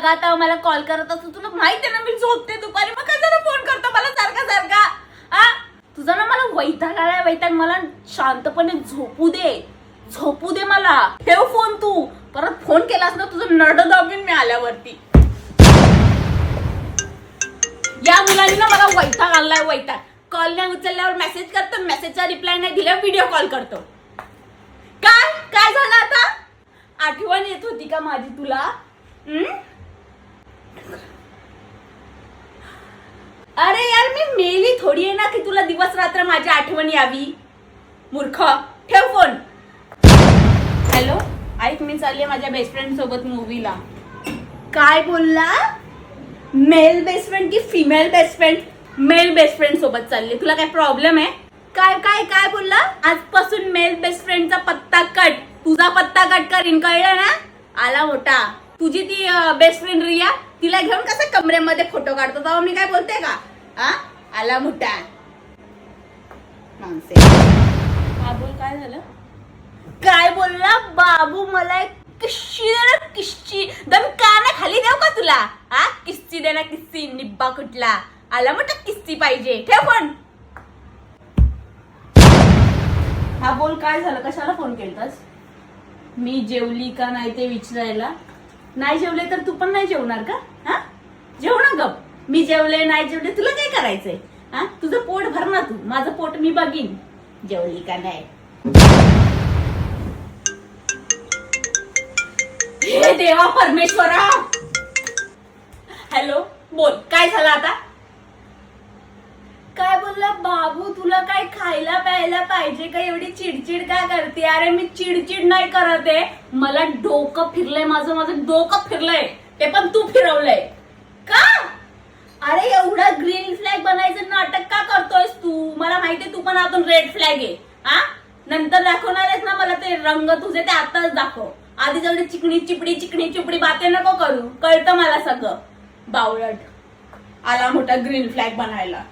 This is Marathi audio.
जागा आता मला कॉल करत असतो, तुला माहिती आहे ना मी झोपते दुपारी, मग कशाला फोन करतो मला सारखा सारखा? तुझा ना मला वैताग आलाय, वैताग. मला शांतपणे झोपू दे मला. ठेव फोन. तू परत फोन केलास ना तुझं नरड दाबीन मी आल्यावरती. या मुलांनी ना मला वैताग आणलाय, वैताग. कॉल नाही उचलल्यावर मेसेज करतो, मेसेजचा रिप्लाय नाही दिल्यावर व्हिडिओ कॉल करतो. काय झालं आता? आठवण येत होती का माझी तुला? अरे यार मी मेली थोडी आहे ना की तुला दिवस रात्र माझी आठवण यावी. मूर्ख. ठेव फोन. हॅलो ऐक, मी चालली माझ्या बेस्ट फ्रेंड सोबत मूवीला. काय बोलला? मेल बेस्ट फ्रेंड की female best friend? Male best friend सोबत चालली. तुला काय प्रॉब्लेम आहे? काय बोलला? आजपासून मेल बेस्ट फ्रेंडचा पत्ता कट. तुझा पत्ता कट करीन, कळलं ना? आला मोठा. तुझी ती बेस्ट फ्रेंड रिया, तिला घेऊन कसं कमरेमध्ये फोटो काढतो तेव्हा मी काय बोलते का? आला मोठा माणसे. बोल काय झालं? काय बोलला बाबू? मला किस्सी दे ना, किस्सी. दम काना खाली देऊ का तुला? किस्सी दे ना, किस्सी. निब्बा कुठला? आला मोठा किस्सी पाहिजे. ठेव फोन. बोल काय झालं? कशाला फोन केलतास? मी जेवली का नाही ते विचारायला. नाही जेवले तर तू पण नाही जेवणार का? जेव ना गप. मी जेवले नाही जेवले तुला काय करायचंय? तुझं पोट भर ना तू, माझं पोट मी बघीन जेवली का नाही. हे देवा परमेश्वरा. हॅलो बोल काय झालं आता? काय बोलला बाबू? तुला काय खायला प्यायला पाहिजे का? एवढी चिडचिड का करते? अरे मी चिडचिड नाही करत आहे, मला डोकं फिरलंय. माझं डोकं फिरलंय, ते पण तू फिरवलंय का? अरे एवढा ग्रीन फ्लॅग बनायचं नाटक का करतोयस तू? मला माहितीये तू पण आतून रेड फ्लॅग आहे. नंतर दाखवणार आहेस ना मला ते रंग तुझे, ते आताच दाखव. आधी जेवढी चिकणी चिपडी बाते नको करू, कळतं मला सगळं. बावळट आला मोठा ग्रीन फ्लॅग बनायला.